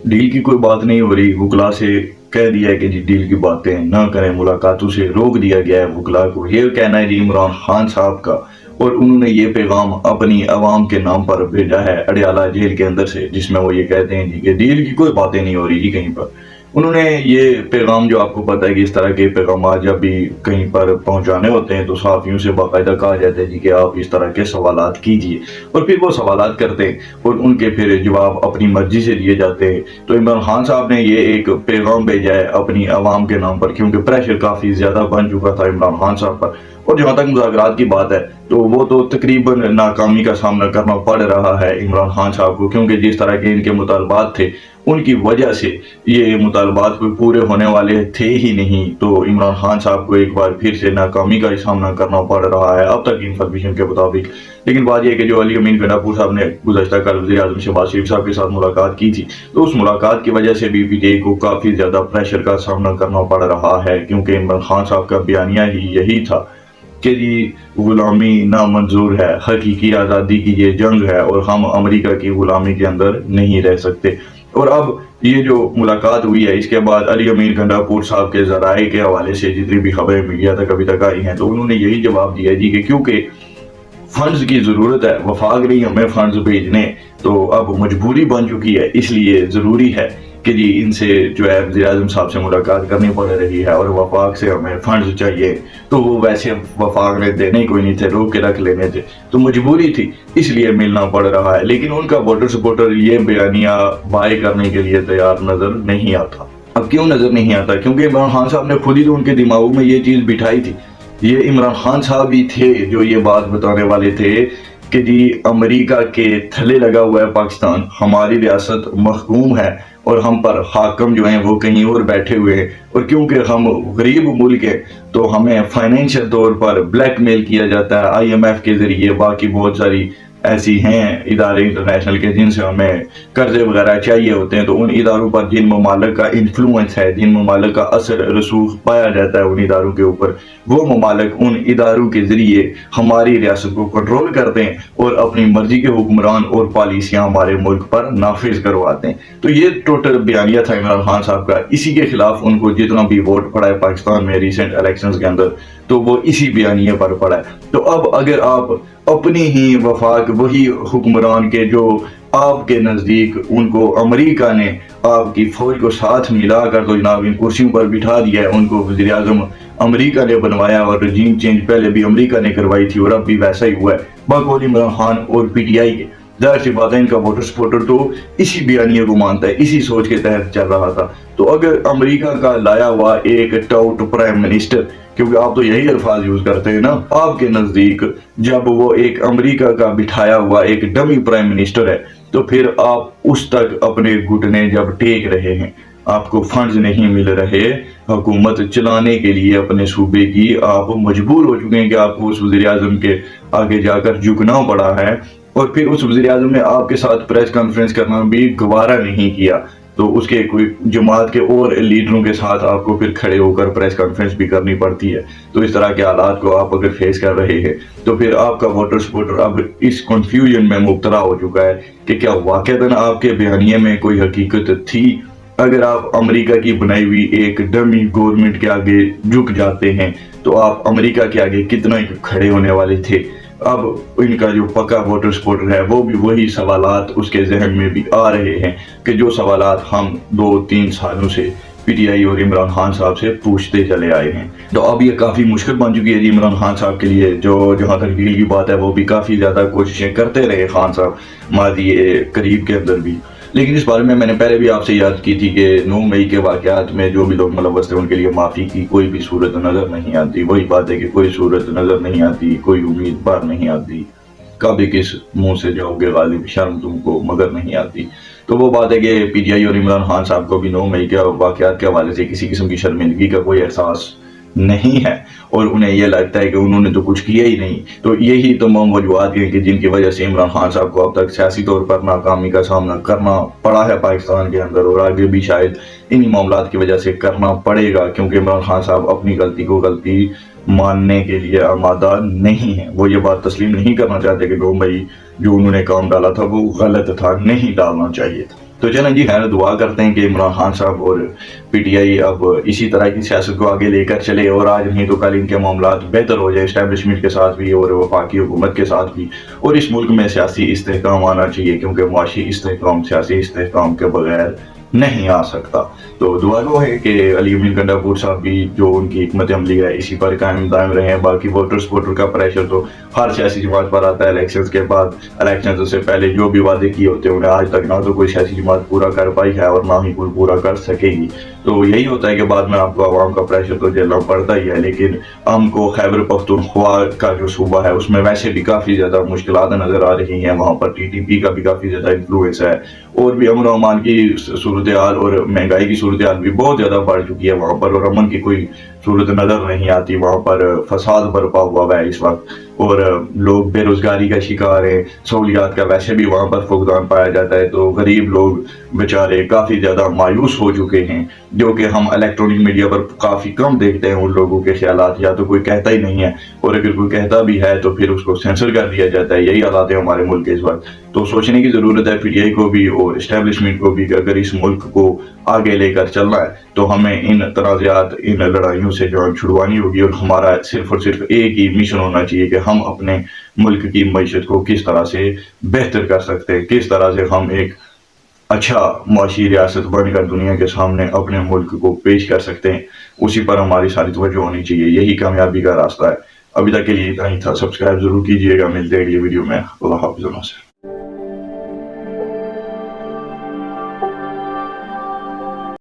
Deal की कोई बात नहीं हो रही, वकला से कह दिया है कि जी डील की बातें ना करें, मुलाकातों से रोक दिया गया है वकला को। ये कहना है जी इमरान खान साहब का, और उन्होंने ये पैगाम अपनी आवाम के नाम पर भेजा है अडियाला जेल के अंदर से, जिसमें वो ये कहते हैं जी कि डील की कोई बातें नहीं हो रही जी कहीं पर। उन्होंने ये पैगाम, जो आपको पता है कि इस तरह के पैगाम जब भी कहीं पर पहुंचाने होते हैं तो सहाफ़ियों से बाकायदा कहा जाता है जी कि आप इस तरह के सवालात कीजिए, और फिर वो सवालात करते हैं और उनके फिर जवाब अपनी मर्जी से दिए जाते हैं। तो इमरान खान साहब ने ये एक पैगाम भेजा है अपनी आवाम के नाम पर, क्योंकि प्रेशर काफ़ी ज़्यादा बन चुका था इमरान खान साहब पर। और जहाँ तक मुज़ाकरात की बात है तो वो तो तकरीबन नाकामी का सामना करना पड़ रहा है इमरान खान साहब को, क्योंकि जिस तरह के इनके मुतालबात थे उनकी वजह से ये मुतालबात कोई पूरे होने वाले थे ही नहीं। तो इमरान खान साहब को एक बार फिर से नाकामी का सामना करना पड़ रहा है अब तक की इंफॉर्मेशन के मुताबिक। लेकिन बात यह है कि जो अली अमीन गंडापुर साहब ने गुज़श्ता कल वज़ीर-ए-आज़म शहबाज शरीफ साहब के साथ मुलाकात की थी, तो उस मुलाकात की वजह से भी पीटीआई को काफ़ी ज़्यादा प्रेशर का सामना करना पड़ रहा है, क्योंकि इमरान खान साहब का बयानिया ही यही था कि जी गुलामी नामंजूर है, हकीकी आज़ादी की ये जंग है और हम अमेरिका की गुलामी के अंदर नहीं रह सकते। और अब ये जो मुलाकात हुई है इसके बाद अली अमीर गंडापुर साहब के ज़राए के हवाले से जितनी भी खबरें मीडिया तक अभी तक आई हैं, तो उन्होंने यही जवाब दिया जी कि क्योंकि फंड्स की ज़रूरत है, वफाक नहीं हमें फंड्स भेजने, तो अब मजबूरी बन चुकी है, इसलिए ज़रूरी है कि जी इनसे जो है वज़ीर-ए-आज़म साहब से मुलाकात करनी पड़ रही है और वफाक से हमें फंड्स चाहिए। तो वो वैसे वफाक ने देने कोई नहीं थे, रोक के रख लेने थे, तो मजबूरी थी इसलिए मिलना पड़ रहा है। लेकिन उनका वोटर सपोर्टर ये बयानिया बाय करने के लिए तैयार नजर नहीं आता। अब क्यों नजर नहीं आता? क्योंकि इमरान खान साहब ने खुद ही तो उनके दिमागों में ये चीज़ बिठाई थी। ये इमरान खान साहब ही थे जो ये बात बताने वाले थे कि जी अमेरिका के थले लगा हुआ है पाकिस्तान, हमारी रियासत महकूम है और हम पर हाकम जो हैं वो कहीं और बैठे हुए हैं, और क्योंकि हम गरीब मुल्क हैं तो हमें फाइनेंशियल तौर पर ब्लैकमेल किया जाता है आईएमएफ के ज़रिए, बाकी बहुत सारी ऐसी हैं इदारे इंटरनेशनल के जिनसे हमें कर्जे वगैरह चाहिए होते हैं। तो उन इदारों पर जिन ममालिक का इन्फ्लुएंस है, जिन ममालिक का असर रसूख पाया जाता है उन इदारों के ऊपर, वो ममालिक उन इदारों के ज़रिए हमारी रियासत को कंट्रोल करते हैं और अपनी मर्जी के हुक्मरान और पॉलिसियाँ हमारे मुल्क पर नाफिज करवाते हैं। तो ये टोटल बयानिया था इमरान खान साहब का। इसी के खिलाफ उनको जितना भी वोट पड़ा है पाकिस्तान में रिसेंट इलेक्शंस के अंदर, तो वो इसी बयानिए पर पड़ा है। तो अब अगर आप अपनी ही वफाक वही हुक्मरान के जो आपके नज़दीक उनको अमेरिका ने आपकी फौज को साथ मिलाकर तो जनाब इन कुर्सियों पर बिठा दिया है, उनको वज़ीर आज़म अमेरिका ने बनवाया और रजीम चेंज पहले भी अमेरिका ने करवाई थी और अब भी वैसा ही हुआ है बकौल इमरान खान और पीटीआई के। जाहिर सी बात है इनका वोटर सपोर्टर तो इसी बयानिए को मानता है, इसी सोच के तहत चल रहा था। तो अगर अमेरिका का लाया हुआ एक टाउट प्राइम मिनिस्टर, क्योंकि आप तो यही अल्फाज यूज करते हैं ना, आपके नजदीक जब वो एक अमेरिका का बिठाया हुआ एक डमी प्राइम मिनिस्टर है, तो फिर आप उस तक अपने घुटने जब टेक रहे हैं, आपको फंड्स नहीं मिल रहे हुकूमत चलाने के लिए अपने सूबे की, आप मजबूर हो चुके हैं कि आपको उस वज़ीर आज़म के आगे जाकर झुकना पड़ा है, और फिर उस वज़ीर आज़म ने आपके साथ प्रेस कॉन्फ्रेंस करना भी गवारा नहीं किया, तो उसके कोई जमात के और लीडरों के साथ आपको फिर खड़े होकर प्रेस कॉन्फ्रेंस भी करनी पड़ती है। तो इस तरह के हालात को आप अगर फेस कर रहे हैं तो फिर आपका वोटर सपोर्टर अब इस कंफ्यूजन में मुब्तला हो चुका है कि क्या वाक़ईतन आपके बयानिए में कोई हकीकत थी। अगर आप अमेरिका की बनाई हुई एक डमी गवर्नमेंट के आगे झुक जाते हैं तो आप अमेरिका के आगे कितना ही खड़े होने वाले थे। अब इनका जो पक्का वोटर सपोर्टर है वो भी वही सवालात उसके जहन में भी आ रहे हैं कि जो सवालात हम 2-3 सालों से पीटीआई और इमरान खान साहब से पूछते चले आए हैं। तो अब ये काफ़ी मुश्किल बन चुकी है जी इमरान खान साहब के लिए। जो जहाँ तक डील की बात है वो भी काफ़ी ज़्यादा कोशिशें करते रहे खान साहब माजी करीब के अंदर भी, लेकिन इस बारे में मैंने पहले भी आपसे याद की थी कि 9 मई के वाक़यात में जो भी लोग मुलव्वस थे उनके लिए माफ़ी की कोई भी सूरत नज़र नहीं आती। वही बात है कि कोई सूरत नज़र नहीं आती, कोई उम्मीद बार नहीं आती, कभी किस मुंह से जाओगे गालिब, शर्म तुमको मगर नहीं आती। तो वो बात है कि पीटीआई और इमरान खान साहब को भी 9 मई के वाक़यात के हवाले से किसी किस्म की शर्मिंदगी का कोई एहसास नहीं है और उन्हें यह लगता है कि उन्होंने तो कुछ किया ही नहीं। तो यही तमाम वजूहात हैं कि जिनकी वजह से इमरान खान साहब को अब तक सियासी तौर पर नाकामी का सामना करना पड़ा है पाकिस्तान के अंदर, और आगे भी शायद इन्हीं मामलात की वजह से करना पड़ेगा, क्योंकि इमरान खान साहब अपनी गलती को गलती मानने के लिए आमादा नहीं है। वो ये बात तस्लीम नहीं करना चाहते कि 9 मई जो उन्होंने काम डाला था वो गलत था, नहीं डालना चाहिए था। تو چلیں جی خیر دعا کرتے ہیں کہ عمران خان صاحب اور پی ٹی آئی اب اسی طرح کی سیاست کو آگے لے کر چلے اور آج نہیں تو کل ان کے معاملات بہتر ہو جائے اسٹیبلشمنٹ کے ساتھ بھی اور وفاقی حکومت کے ساتھ بھی، اور اس ملک میں سیاسی استحکام آنا چاہیے کیونکہ معاشی استحکام سیاسی استحکام کے بغیر نہیں آ سکتا۔ تو دعا گو ہے کہ علی امین گنڈاپور صاحب بھی جو ان کی حکمت عملی ہے اسی پر قائم دائم رہے ہیں۔ باقی ووٹر سپورٹر کا پریشر تو ہر سیاسی جماعت پر آتا ہے الیکشنز کے بعد، الیکشنز سے پہلے جو بھی وعدے کیے ہوتے ہیں انہیں آج تک نہ تو کوئی سیاسی جماعت پورا کر پائی ہے اور نہ ہی کوئی پورا کر سکے گی۔ تو یہی ہوتا ہے کہ بعد میں آپ کو عوام کا پریشر تو جھیلنا پڑتا ہی ہے، لیکن ہم کو خیبر پختونخوا کا جو صوبہ ہے اس میں ویسے بھی کافی زیادہ مشکلات نظر آ رہی ہیں، وہاں پر ٹی ٹی پی کا بھی کافی زیادہ انفلوئنس ہے، اور بھی امن و امان کی صورتحال اور مہنگائی کی صورتحال بھی بہت زیادہ بڑھ چکی ہے وہاں پر، اور امن کی کوئی صورت نظر نہیں آتی، وہاں پر فساد برپا ہوا ہے اس وقت، اور لوگ بے روزگاری کا شکار ہیں، سہولیات کا ویسے بھی وہاں پر فقدان پایا جاتا ہے، تو غریب لوگ بیچارے کافی زیادہ مایوس ہو چکے ہیں، جو کہ ہم الیکٹرونک میڈیا پر کافی کم دیکھتے ہیں ان لوگوں کے خیالات، یا تو کوئی کہتا ہی نہیں ہے، اور اگر کوئی کہتا بھی ہے تو پھر اس کو سینسر کر دیا جاتا ہے۔ یہی حالات ہے ہمارے ملک کے اس وقت۔ تو سوچنے کی ضرورت ہے پی ٹی آئی کو بھی اور اسٹیبلشمنٹ کو بھی کہ اگر اس ملک کو آگے لے کر چلنا ہے تو ہمیں ان تنازعات، ان لڑائیوں سے جان چھڑوانی ہوگی، اور ہمارا صرف اور صرف ایک ہی مشن ہونا چاہیے کہ ہم اپنے ملک کی معیشت کو کس طرح سے بہتر کر سکتے ہیں، کس طرح سے ہم ایک اچھا معاشی ریاست بن کر دنیا کے سامنے اپنے ملک کو پیش کر سکتے ہیں، اسی پر ہماری ساری توجہ ہونی چاہیے۔ یہی کامیابی کا راستہ ہے۔ ابھی تک کے لیے اتنا ہی تھا، سبسکرائب ضرور کیجیے گا، ملتے ہیں اگلی ویڈیو میں۔ اللہ حافظ۔